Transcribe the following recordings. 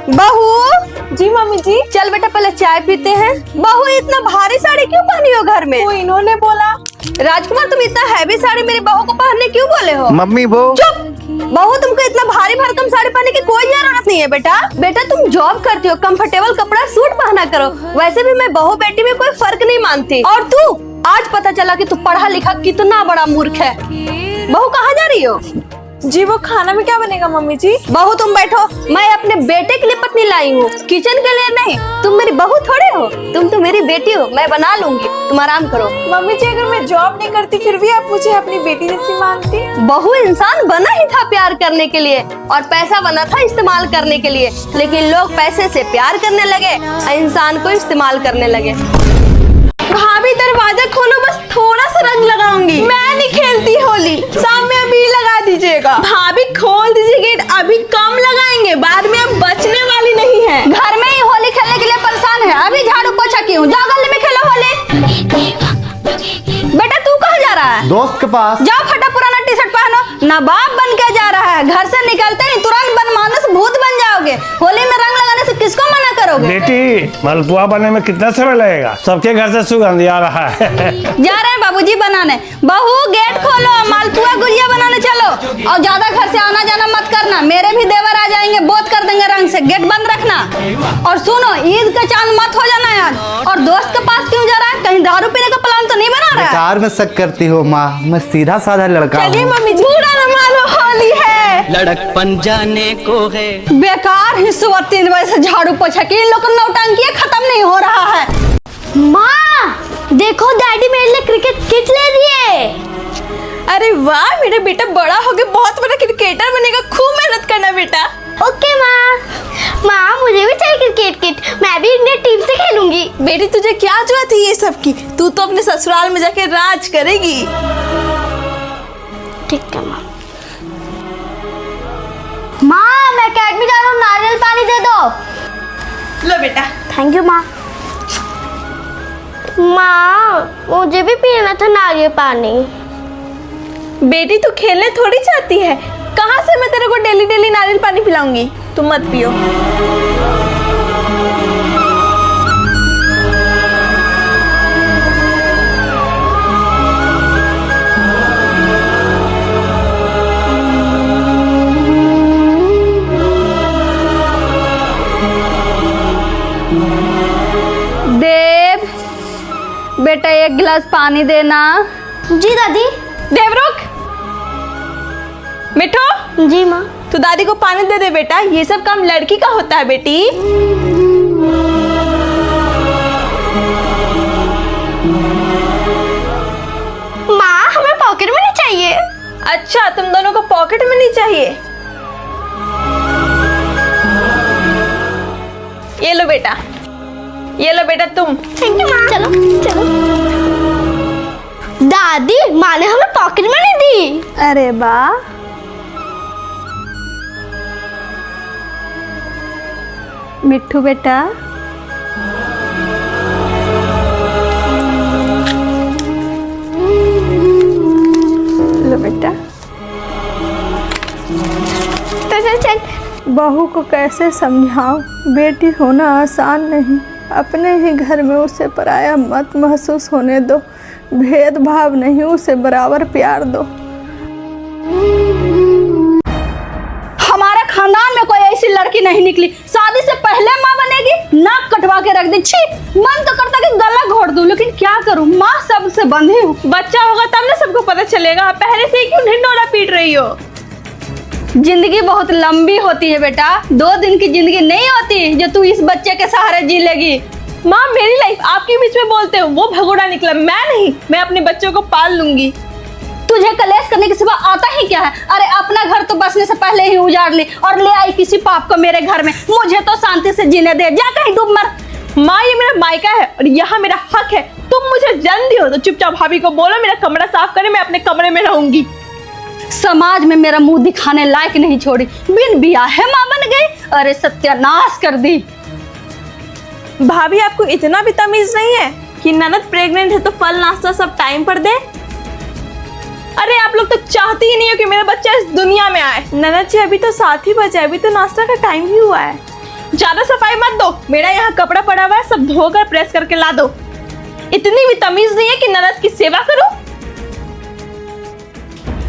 बहू। जी मम्मी जी। चल बेटा पहले चाय पीते हैं। बहू इतना भारी साड़ी क्यों पहनी हो घर में? वो इन्होंने बोला। राजकुमार तुम इतना हैवी साड़ी मेरी बहू को पहनने क्यों बोले हो? मम्मी वो। चुप। बहू तुमको इतना भारी भरकम साड़ी पहनने की कोई जरूरत नहीं है बेटा। बेटा तुम जॉब करती हो, कंफर्टेबल कपड़ा सूट पहना करो। वैसे भी मैं बहू बेटी में कोई फर्क नहीं मानती। और तू आज पता चला कि तू पढ़ा लिखा कितना बड़ा मूर्ख है। बहू कहाँ जा रही हो? जी वो खाना में क्या बनेगा मम्मी जी? बहू तुम बैठो, मैं अपने बेटे के लिए पत्नी लाई हूँ, किचन के लिए नहीं। तुम मेरी बहू थोड़े हो, तुम तो मेरी बेटी हो, मैं बना लूंगी, तुम आराम करो। मम्मी जी अगर मैं जॉब नहीं करती फिर भी आप मुझे अपनी बेटी जैसी मानती? बहू इंसान बना ही था प्यार करने के लिए और पैसा बना था इस्तेमाल करने के लिए, लेकिन लोग पैसे से प्यार करने लगे और इंसान को इस्तेमाल करने लगे। भाभी दरवाजा खोलो, बस थोड़ा सा रंग लगाऊंगी। मैं नहीं खेलती होली, सामने अभी लगा दीजिएगा। भाभी खोल दीजिए गेट, अभी कम लगाएंगे, बाद में अब बचने वाली नहीं है। घर में ही होली खेलने के लिए परेशान है, अभी झाड़ू पोछा की हूँ, जाओ गली में खेलो होली। बेटा तू कहाँ जा रहा है? दोस्त के पास। जाओ फटा पुराना टी शर्ट पहनो, नवाब बन के जा रहा है। घर से निकलते ही तुरंत बनमानस भूत बन जाओगे। होली में रंग लगाने से किसको मना करोगे? बेटी मालपुआ बनने में कितना समय लगेगा? सबके घर से सुगंध आ रहा है। जा रहे हैं बाबूजी बनाने। बहू गेट खोलो, मालपुआ गुजिया बनाने चलो। और ज्यादा घर से आना जाना मत करना, मेरे भी देवर आ जाएंगे, बोत कर देंगे रंग से। गेट बंद रखना। और सुनो ईद का चांद मत हो जाना यार। और दोस्त के पास क्यों जा रहा है? कहीं दारू पीने का प्लान तो नहीं बना रहा है? बेकार में शक करती हो माँ, मैं सीधा साधा लड़का चलिए हूँ। मम्मी जी। पूरा न मानो होली है। लड़कपन जाने को है। बेकार ही सुबह 3 बजे से झाड़ू पोछा की, इन लोग का नौटंकी खत्म नहीं हो रहा है। माँ देखो डैडी मेरे लिए क्रिकेट किट ले दिए। अरे वाह, मेरा बेटा बड़ा हो गया, बहुत बड़ा क्रिकेटर बनेगा। खूब मेहनत करना बेटा। ओके माँ। माँ मुझे भी चाहिए क्रिकेट किट, मैं भी इंडियन टीम से खेलूंगी। बेटी तुझे क्या जरूरत है ये सब की? तू तो अपने ससुराल में जाके राज करेगी। ठीक है माँ। माँ मैं अकेडमी जा रहा हूँ, नारियल पानी दे दो। लो बेटा। थैंक यू माँ। माँ मुझे भी पीना था नारियल पानी। बेटी तू खेलने थोड़ी चाहती है, कहाँ से मैं तेरे को डेली डेली नारियल पानी पिलाऊंगी? तुम मत पियो। देव बेटा 1 गिलास पानी देना। जी दादी। देव रुक। मिठू जी माँ। तू दादी को पानी दे दे बेटा, ये सब काम लड़की का होता है बेटी। माँ हमें पॉकेट मनी चाहिए। अच्छा तुम दोनों को पॉकेट मनी चाहिए? ये लो बेटा, ये लो बेटा तुम। थैंक यू माँ। चलो चलो। दादी माँ ने हमें पॉकेट मनी दी। अरे वाह। मिट्ठू बेटा लो बेटा। चल चल। बहू को कैसे समझाओ, बेटी होना आसान नहीं। अपने ही घर में उसे पराया मत महसूस होने दो, भेदभाव नहीं, उसे बराबर प्यार दो। हमारे खानदान में कोई ऐसी लड़की नहीं निकली, शादी से पहले माँ बनेगी, नाक कटवा के रख दी। छी, मन तो करता कि गला घोट दूं, लेकिन क्या करूं, माँ सबसे बंधी हूँ। बच्चा होगा तब ना सबको पता चलेगा, पहले से ही क्यों ढिंढोरा पीट रही हो? जिंदगी बहुत लंबी होती है बेटा, 2 दिन की जिंदगी नहीं होती जो तू इस बच्चे के सहारे जी लेगी। माँ मेरी लाइफ आपके बीच में बोलते हो, वो भगोड़ा निकला, मैं नहीं। मैं अपने बच्चों को पाल लूंगी। तुझे कलेश करने के सिवा आता ही क्या है? अरे अपना घर तो बसने से पहले ही उजाड़ ली और ले आई किसी पाप को मेरे घर में। मुझे तो शांति से जीने दे, जा कहीं डूब मर। माँ ये मेरा मायका है और यहाँ मेरा हक है। तुम मुझे जन्म दी हो तो चुपचाप भाभी को बोलो मेरा कमरा साफ करे, मैं अपने कमरे में रहूंगी। समाज में मेरा मुंह दिखाने लायक नहीं छोड़ी, बिन बियाहे माँ बन गई। अरे सत्यानाश कर दी। भाभी आपको इतना भी तमीज नहीं है कि ननद प्रेग्नेंट है तो फल नाश्ता सब टाइम पर दे? अरे आप लोग तो चाहते ही नहीं हो कि मेरा बच्चा इस दुनिया में आए। ननद जी अभी तो 7 ही बजे, अभी तो नाश्ता का टाइम ही हुआ है। ज्यादा सफाई मत दो, मेरा यहाँ कपड़ा पड़ा हुआ है, सब धोकर प्रेस करके ला दो। इतनी भी तमीज नहीं है कि ननद की सेवा करो।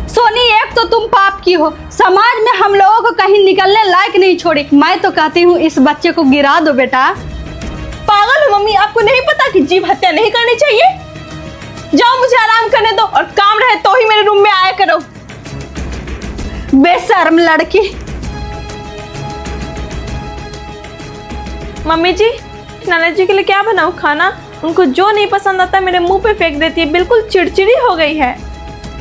सोनी, एक तो तुम पाप की हो, समाज में हम लोगों को कहीं निकलने लायक नहीं छोड़ी। मैं तो कहती हूँ इस बच्चे को गिरा दो बेटा। पागल हो मम्मी, आपको नहीं पता कि जीव हत्या नहीं करनी चाहिए? जाओ, मुझे आराम करने दो, और काम रहे तो ही मेरे रूम में आया करो। बेशर्म लड़की। मम्मी जी, नाना जी के लिए क्या बनाऊं खाना? उनको जो नहीं पसंद आता मेरे मुंह पे फेंक देती है, बिल्कुल चिड़चिड़ी हो गई है।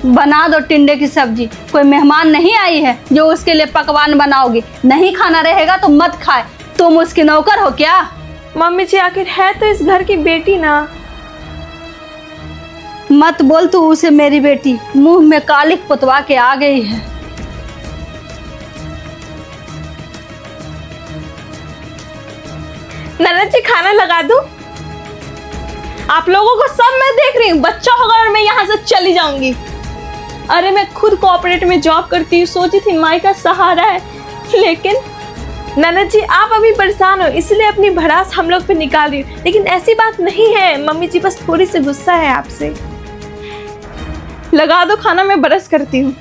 बना दो टिंडे की सब्जी। कोई मेहमान नहीं आई है जो उसके लिए पकवान बनाओगी? नहीं खाना रहेगा तो मत खाए। तुम उसकी नौकर हो क्या? मम्मी जी, आखिर है तो इस घर की बेटी ना। मत बोल तू उसे मेरी बेटी, मुंह में कालिक पुतवा के आ गई है। नाना जी, खाना लगा दूं? आप लोगों को सब मैं देख रही हूँ, बच्चा होगा और मैं यहाँ से चली जाऊंगी। अरे मैं खुद कोऑपरेट में जॉब करती हूँ, सोची थी माई का सहारा है, लेकिन नाना जी आप अभी परेशान हो इसलिए अपनी भड़ास हम लोग पे निकाल रही हूँ, लेकिन ऐसी बात नहीं है। मम्मी जी बस थोड़ी सी गुस्सा है आपसे। लगा दो खाना, मैं बरस करती हूँ।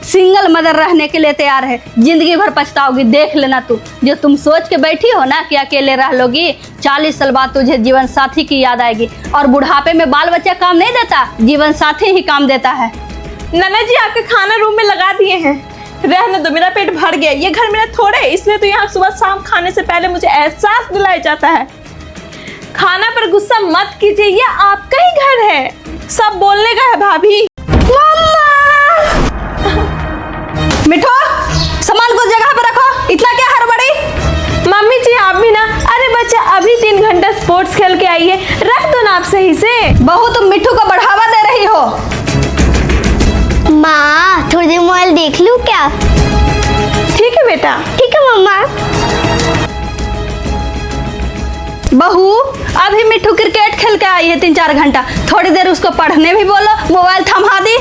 सिंगल मदर रहने के लिए तैयार है, जिंदगी भर पछताओगी। देख लेना तू, जो तुम सोच के बैठी हो ना कि अकेले रह लोगी, 40 साल बाद तुझे जीवन साथी की याद आएगी। और बुढ़ापे में बाल बच्चा काम नहीं देता, जीवन साथी ही काम देता है। नाना जी, आपके खाना रूम में लगा दिए हैं, रहने दो, मेरा पेट भर गया। ये घर मेरा थोड़ा है, इसलिए तो यहाँ सुबह शाम खाने से पहले मुझे एहसास दिलाया जाता है। खाना पर गुस्सा मत कीजिए, ये आपका ही घर है, सब बोलने का है। भाभी, मिठो, सामान को जगह पर रखो, इतना क्या हड़बड़ी? मम्मी जी आप भी ना। अरे बच्चा अभी 3 घंटा स्पोर्ट्स खेल के आई है, रख दो ना आप सही से। बहू, तुम मिठू को बढ़ावा दे रही हो। माँ, थोड़ी देर मोबाइल देख लूं क्या? ठीक है बेटा। ठीक है मम्मा। बहू, अभी मिठू क्रिकेट खेल के आई है 3-4 घंटा, थोड़ी देर उसको पढ़ने भी बोलो, मोबाइल थमा दी।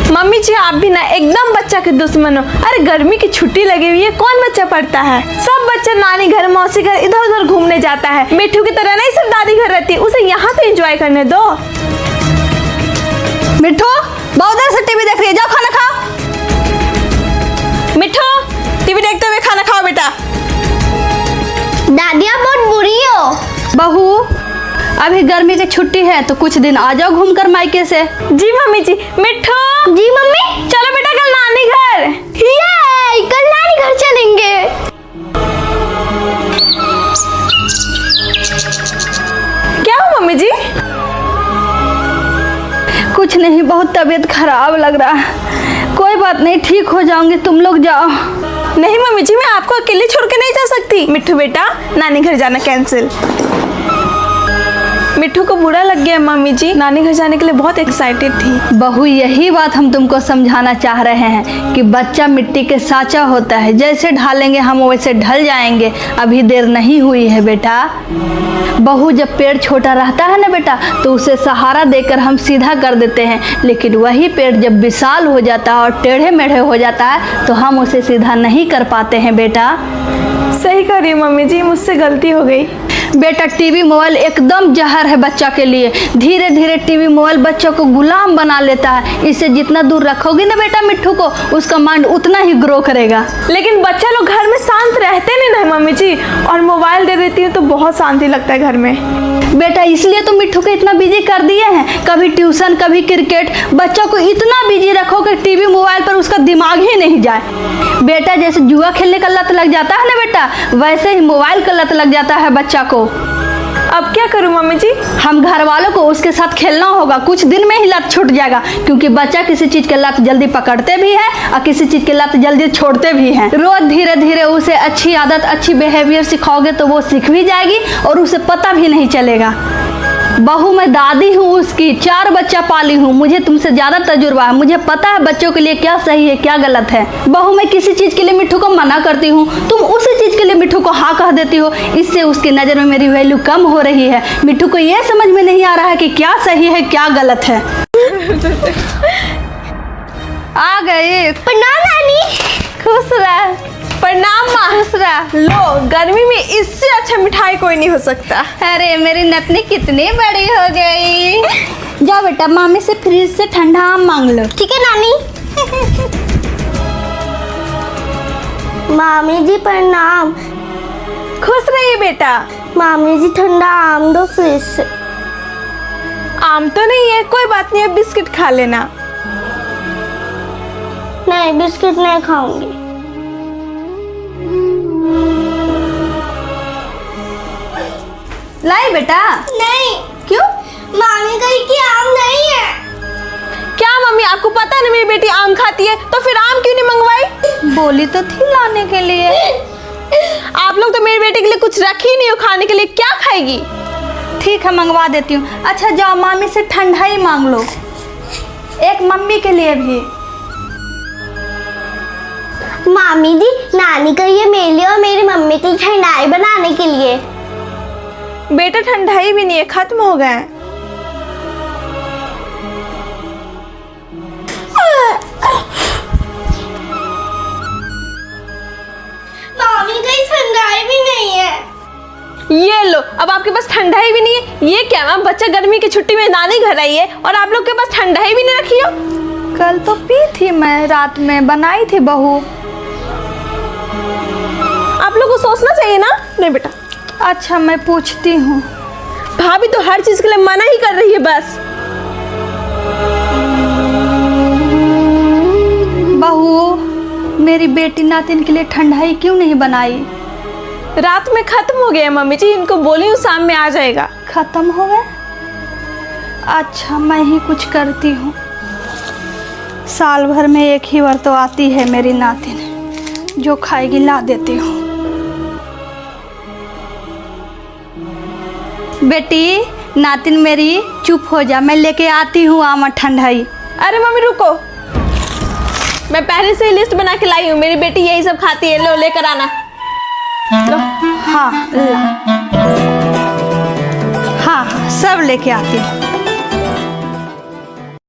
मम्मी जी आप भी ना एकदम बच्चा के दुश्मन हो। अरे गर्मी की छुट्टी लगी हुई है, कौन बच्चा पढ़ता है? सब बच्चा नानी घर, मौसी घर, इधर उधर घूमने जाता है। मिठू की तरह नहीं सब दादी घर रहती है, उसे यहाँ तो एंजॉय करने दो। मिठू, बहुत देर से टीवी देख रही है, जाओ खाना खाओ। मिठू, टीवी देखते हुए खाना खाओ बेटा। दादी आप बहुत बुरी हो। बहू, अभी गर्मी की छुट्टी है तो कुछ दिन आ जाओ घूमकर मायके से। जी मम्मी जी। मिठू, जी मम्मी। चलो बेटा कल नानी घर। ये कल नानी घर चलेंगे। क्या हो मम्मी जी? कुछ नहीं, बहुत तबीयत खराब लग रहा है। कोई बात नहीं, ठीक हो जाऊंगी, तुम लोग जाओ। नहीं मम्मी जी, मैं आपको अकेले छोड़ के नहीं जा सकती। मिठू बेटा, नानी घर जाना कैंसिल। मिठू को बुरा लग गया मम्मी जी, नानी घर जाने के लिए बहुत एक्साइटेड थी। बहू, यही बात हम तुमको समझाना चाह रहे हैं कि बच्चा मिट्टी के साँचा होता है, जैसे ढालेंगे हम वैसे ढल जाएंगे। अभी देर नहीं हुई है बेटा। बहू, जब पेड़ छोटा रहता है ना बेटा, तो उसे सहारा देकर हम सीधा कर देते हैं, लेकिन वही पेड़ जब विशाल हो जाता है और टेढ़े मेढ़े हो जाता है तो हम उसे सीधा नहीं कर पाते हैं बेटा। सही कह रही मम्मी जी, मुझसे गलती हो गई। बेटा, टीवी मोबाइल एकदम जहर है बच्चा के लिए। धीरे धीरे टीवी मोबाइल बच्चों को गुलाम बना लेता है। इसे जितना दूर रखोगी ना बेटा मिट्ठू को, उसका माइंड उतना ही ग्रो करेगा। लेकिन बच्चा लोग घर में शांत रहते नहीं ना मम्मी जी, और मोबाइल दे देती हूँ तो बहुत शांति लगता है घर में। बेटा, इसलिए तो मिट्ठू को इतना बिजी कर दिए हैं, कभी ट्यूशन कभी क्रिकेट। बच्चों को इतना बिजी रखो कि टीवी मोबाइल पर उसका दिमाग ही नहीं जाए। बेटा, जैसे जुआ खेलने का लत लग जाता है ना बेटा, वैसे ही मोबाइल का लत लग जाता है बच्चा को। अब क्या करूं मम्मी जी? हम घर वालों को उसके साथ खेलना होगा, कुछ दिन में ही लत छूट जाएगा, क्योंकि बच्चा किसी चीज के लत जल्दी पकड़ते भी है और किसी चीज के लत जल्दी छोड़ते भी हैं। रोज धीरे धीरे उसे अच्छी आदत, अच्छी बिहेवियर सिखाओगे तो वो सीख भी जाएगी और उसे पता भी नहीं चलेगा। बहू, मैं दादी हूँ उसकी, 4 बच्चा पाली हूँ, मुझे तुमसे ज्यादा तजुर्बा है, मुझे पता है बच्चों के लिए क्या सही है क्या गलत है। बहू, मैं किसी चीज के लिए मिट्ठू को मना करती हूँ, तुम उसी चीज के लिए मिट्ठू को हाँ कह देती हो, इससे उसकी नजर में मेरी वैल्यू कम हो रही है। मिट्ठू को ये समझ में नहीं आ रहा है कि क्या सही है क्या गलत है। आ गए। प्रणाम नानी। खुश दूसरा। लो, गर्मी में इससे अच्छा मिठाई कोई नहीं हो सकता। अरे मेरी नतनी कितनी बड़ी हो गई। जाओ बेटा, मामी से फ्रिज से ठंडा आम मांग लो। ठीक है नानी। मामी जी प्रणाम। खुश रहिए बेटा। मामी जी ठंडा आम दो फ्रिज से। आम तो नहीं है, कोई बात नहीं, अब बिस्किट खा लेना। नहीं, बिस्किट नहीं खाऊंगी। लाई बेटा। नहीं। क्यों? मामी कही कि आम नहीं है। क्या मम्मी, आपको पता नहीं मेरी बेटी आम खाती है, तो फिर आम क्यों नहीं मंगवाई? बोली तो थी लाने के लिए। आप लोग तो मेरी बेटी के लिए कुछ रखी नहीं हो खाने के लिए, क्या खाएगी? ठीक है, मंगवा देती हूँ। अच्छा जाओ, मामी से ठंडा ही मांग लो, एक मम्मी के लिए भी। मामी जी, नानी कही है मेरे लिए और मेरी मम्मी के लिए ठंडाई बनाने के लिए। बेटा ठंडाई भी नहीं है, खत्म हो गए हैं। मामी कही ठंडाई भी नहीं है। ये लो, अब आपके पास ठंडाई भी नहीं है। ये क्या मैम, बच्चा गर्मी की छुट्टी में नानी घर आई है और आप लोग के पास ठंडाई भी नहीं रखी हो? कल तो पी थी मैं, रात में बनाई थी बहू। आप लोग को सोचना चाहिए ना। नहीं बेटा। अच्छा मैं पूछती हूँ। भाभी तो हर चीज के लिए मना ही कर रही है बस। बहू, मेरी बेटी नातिन के लिए ठंडाई क्यों नहीं बनाई? रात में खत्म हो गया मम्मी जी, इनको बोली हूँ शाम में आ जाएगा। खत्म हो गए? अच्छा मैं ही कुछ करती हूँ। साल भर में एक ही बार तो आती है मेरी नातिन, जो खाएगी ला देती हूँ। बेटी, नातिन मेरी चुप हो जा, मैं लेके आती हूँ आम ठंडाई। अरे मम्मी रुको, मैं पहले से ही लिस्ट बना के लाई हूँ, मेरी बेटी यही सब खाती है। लो लेकर आना। लो। हाँ ला। हाँ हाँ सब लेके आती हूँ।